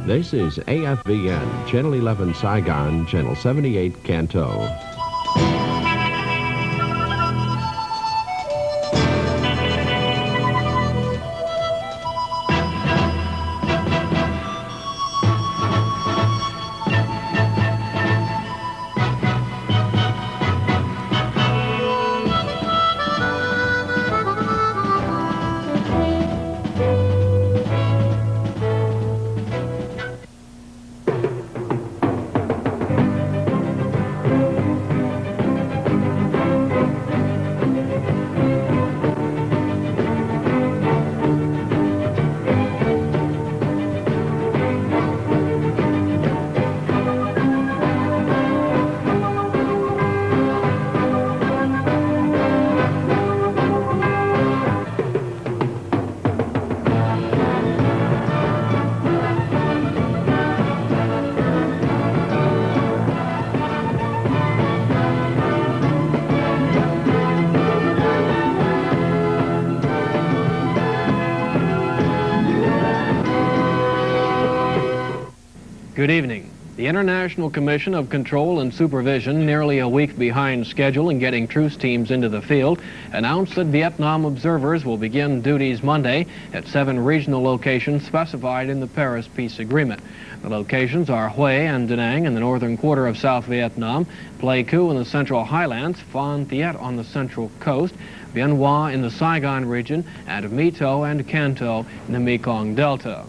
This is AFVN, Channel 11 Saigon, Channel 78 Canto. Good evening. The International Commission of Control and Supervision, nearly a week behind schedule in getting truce teams into the field, announced that Vietnam observers will begin duties Monday at 7 regional locations specified in the Paris Peace Agreement. The locations are Hue and Da Nang in the northern quarter of South Vietnam, Pleiku in the central highlands, Phan Thiet on the central coast, Bien Hoa in the Saigon region, and My Tho and Can Tho in the Mekong Delta.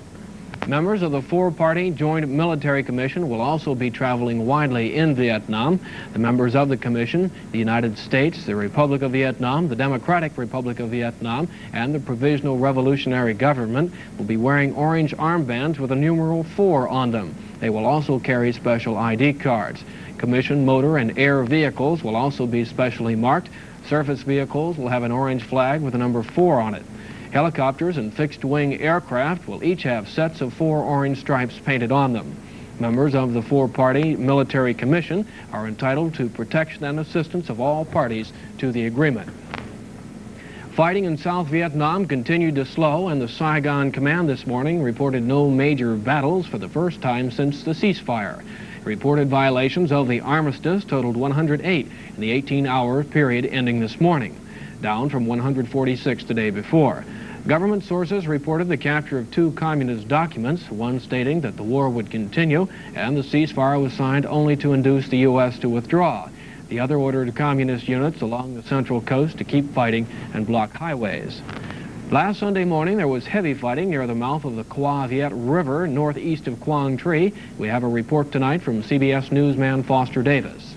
Members of the four-party Joint Military Commission will also be traveling widely in Vietnam. The members of the Commission, the United States, the Republic of Vietnam, the Democratic Republic of Vietnam, and the Provisional Revolutionary Government will be wearing orange armbands with the numeral 4 on them. They will also carry special ID cards. Commission motor and air vehicles will also be specially marked. Surface vehicles will have an orange flag with the number 4 on it. Helicopters and fixed-wing aircraft will each have sets of 4 orange stripes painted on them. Members of the four-party Military Commission are entitled to protection and assistance of all parties to the agreement. Fighting in South Vietnam continued to slow, and the Saigon Command this morning reported no major battles for the first time since the ceasefire. Reported violations of the armistice totaled 108 in the 18-hour period ending this morning, down from 146 the day before. Government sources reported the capture of 2 communist documents, one stating that the war would continue and the ceasefire was signed only to induce the U.S. to withdraw. The other ordered communist units along the central coast to keep fighting and block highways. Last Sunday morning, there was heavy fighting near the mouth of the Qua Viet River northeast of Quang Tri. We have a report tonight from CBS newsman Foster Davis.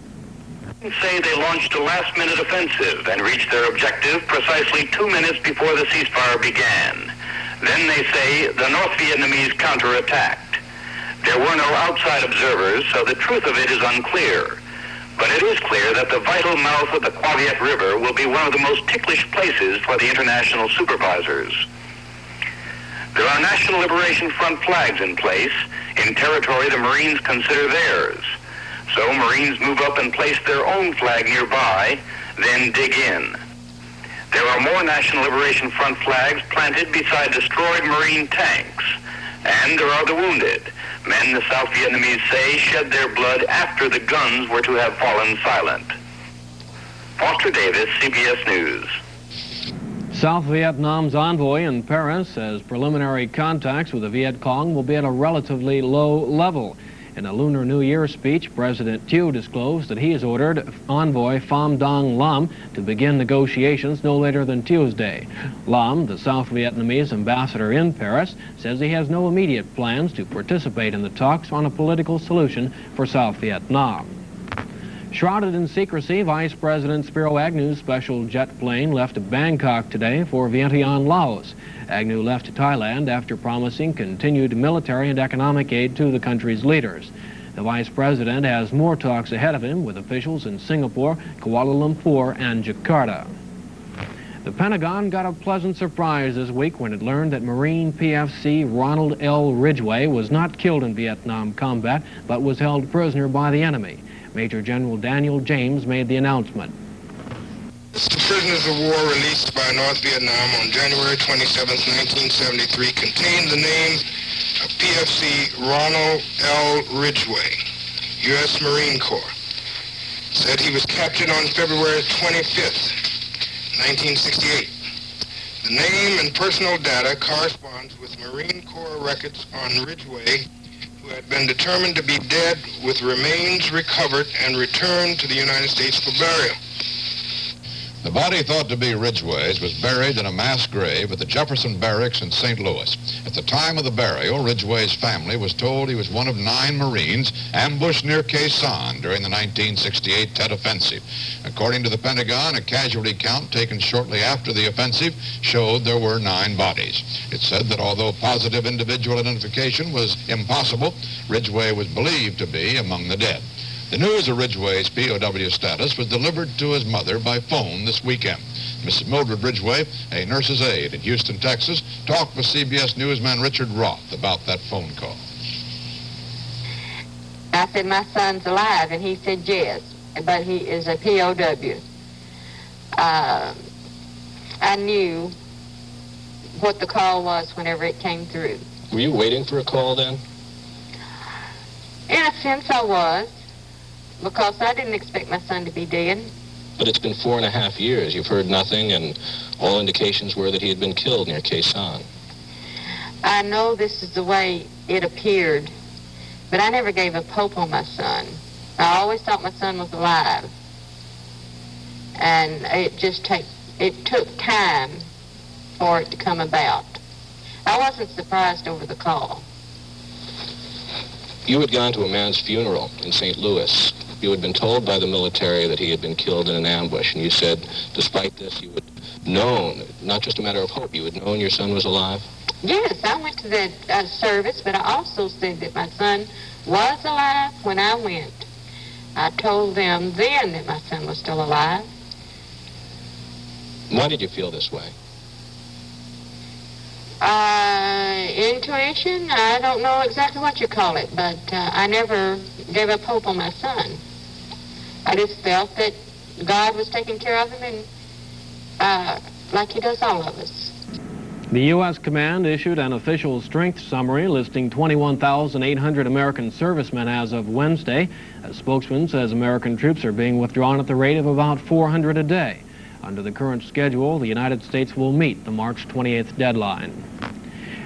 Say they launched a last-minute offensive and reached their objective precisely 2 minutes before the ceasefire began. Then they say the North Vietnamese counterattacked. There were no outside observers, so the truth of it is unclear. But it is clear that the vital mouth of the Qua Viet River will be one of the most ticklish places for the international supervisors. There are National Liberation Front flags in place in territory the Marines consider theirs. So Marines move up and place their own flag nearby, then dig in. There are more National Liberation Front flags planted beside destroyed Marine tanks. And there are the wounded, men the South Vietnamese say shed their blood after the guns were to have fallen silent. Foster Davis, CBS News. South Vietnam's envoy in Paris says preliminary contacts with the Viet Cong will be at a relatively low level. In a Lunar New Year speech, President Thieu disclosed that he has ordered envoy Pham Dong Lam to begin negotiations no later than Tuesday. Lam, the South Vietnamese ambassador in Paris, says he has no immediate plans to participate in the talks on a political solution for South Vietnam. Shrouded in secrecy, Vice President Spiro Agnew's special jet plane left Bangkok today for Vientiane, Laos. Agnew left Thailand after promising continued military and economic aid to the country's leaders. The Vice President has more talks ahead of him with officials in Singapore, Kuala Lumpur, and Jakarta. The Pentagon got a pleasant surprise this week when it learned that Marine PFC Ronald L. Ridgway was not killed in Vietnam combat, but was held prisoner by the enemy. Major General Daniel James made the announcement. The prisoners of war released by North Vietnam on January 27, 1973 contained the name of PFC Ronald L. Ridgway, U.S. Marine Corps, said he was captured on February 25th, 1968. The name and personal data corresponds with Marine Corps records on Ridgway, who had been determined to be dead, with remains recovered and returned to the United States for burial. The body thought to be Ridgway's was buried in a mass grave at the Jefferson Barracks in St. Louis. At the time of the burial, Ridgway's family was told he was one of 9 Marines ambushed near Quezon during the 1968 Tet Offensive. According to the Pentagon, a casualty count taken shortly after the offensive showed there were 9 bodies. It said that although positive individual identification was impossible, Ridgway was believed to be among the dead. The news of Ridgway's POW status was delivered to his mother by phone this weekend. Mrs. Mildred Ridgway, a nurse's aide in Houston, Texas, talked with CBS newsman Richard Roth about that phone call. I said, my son's alive, and he said yes, but he is a POW. I knew what the call was whenever it came through. Were you waiting for a call then? In a sense, I was, because I didn't expect my son to be dead. But it's been 4.5 years. You've heard nothing, and all indications were that he had been killed near Quezon. I know this is the way it appeared, but I never gave up hope on my son. I always thought my son was alive. And it took time for it to come about. I wasn't surprised over the call. You had gone to a man's funeral in St. Louis. You had been told by the military that he had been killed in an ambush, and you said, despite this, you had known, not just a matter of hope, you had known your son was alive? Yes, I went to that service, but I also said that my son was alive when I went. I told them then that my son was still alive. Why did you feel this way? Intuition, I don't know exactly what you call it, but I never gave up hope on my son. I just felt that God was taking care of him, and like he does all of us. The U.S. Command issued an official strength summary listing 21,800 American servicemen as of Wednesday. A spokesman says American troops are being withdrawn at the rate of about 400 a day. Under the current schedule, the United States will meet the March 28th deadline.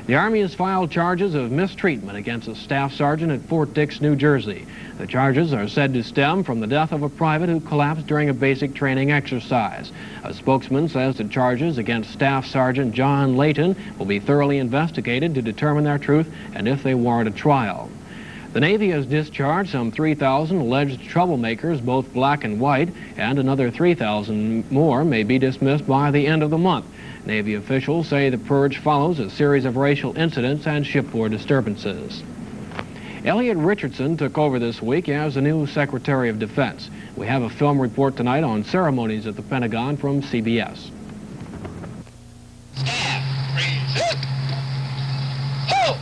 The Army has filed charges of mistreatment against a staff sergeant at Fort Dix, New Jersey. The charges are said to stem from the death of a private who collapsed during a basic training exercise. A spokesman says the charges against Staff Sergeant John Layton will be thoroughly investigated to determine their truth and if they warrant a trial. The Navy has discharged some 3,000 alleged troublemakers, both black and white, and another 3,000 more may be dismissed by the end of the month. Navy officials say the purge follows a series of racial incidents and shipboard disturbances. Elliott Richardson took over this week as the new Secretary of Defense. We have a film report tonight on ceremonies at the Pentagon from CBS. Staff, raise up. Ho!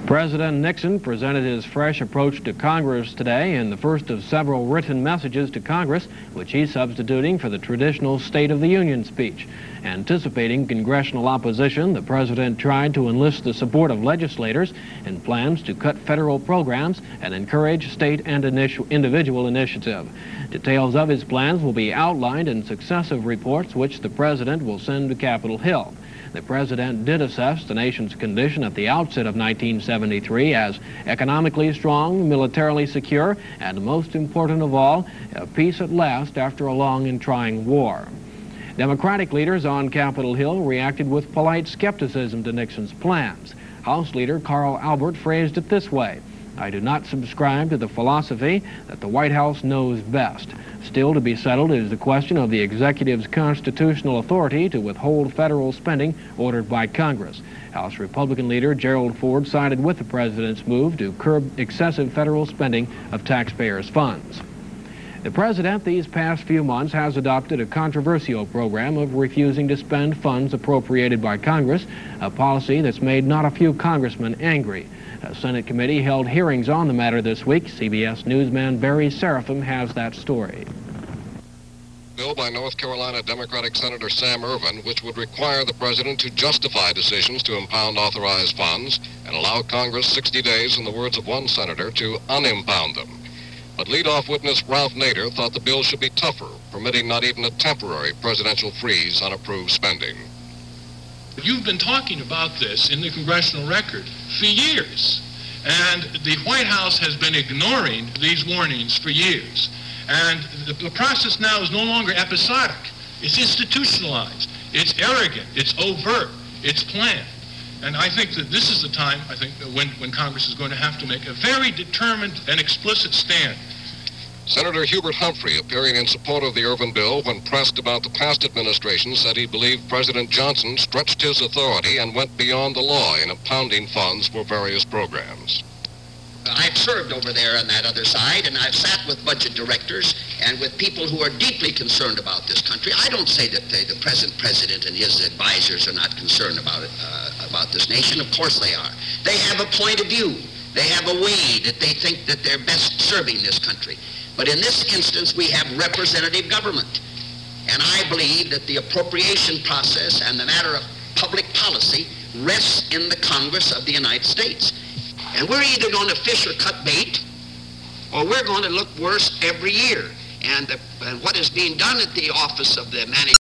President Nixon presented his fresh approach to Congress today in the first of several written messages to Congress, which he's substituting for the traditional State of the Union speech. Anticipating congressional opposition, the president tried to enlist the support of legislators in plans to cut federal programs and encourage state and individual initiative. Details of his plans will be outlined in successive reports, which the president will send to Capitol Hill. The president did assess the nation's condition at the outset of 1973 as economically strong, militarily secure, and most important of all, a peace at last after a long and trying war. Democratic leaders on Capitol Hill reacted with polite skepticism to Nixon's plans. House Leader Carl Albert phrased it this way: I do not subscribe to the philosophy that the White House knows best. Still to be settled is the question of the executive's constitutional authority to withhold federal spending ordered by Congress. House Republican leader Gerald Ford sided with the president's move to curb excessive federal spending of taxpayers' funds. The president these past few months has adopted a controversial program of refusing to spend funds appropriated by Congress, a policy that's made not a few congressmen angry. A Senate committee held hearings on the matter this week. CBS newsman Barry Seraphim has that story. Bill by North Carolina Democratic Senator Sam Ervin, which would require the president to justify decisions to impound authorized funds and allow Congress 60 days, in the words of one senator, to unimpound them. But leadoff witness Ralph Nader thought the bill should be tougher, permitting not even a temporary presidential freeze on approved spending. You've been talking about this in the congressional record for years, and the White House has been ignoring these warnings for years. And the process now is no longer episodic. It's institutionalized. It's arrogant. It's overt. It's planned. And I think that this is the time, I think, when Congress is going to have to make a very determined and explicit stand. Senator Hubert Humphrey, appearing in support of the Ervin bill when pressed about the past administration, said he believed President Johnson stretched his authority and went beyond the law in impounding funds for various programs. I've served over there on that other side, and I've sat with budget directors and with people who are deeply concerned about this country. I don't say that the present president and his advisors are not concerned about this nation. Of course they are. They have a point of view. They have a way that they think that they're best serving this country. But in this instance, we have representative government. And I believe that the appropriation process and the matter of public policy rests in the Congress of the United States. And we're either going to fish or cut bait, or we're going to look worse every year. And what is being done at the office of the manager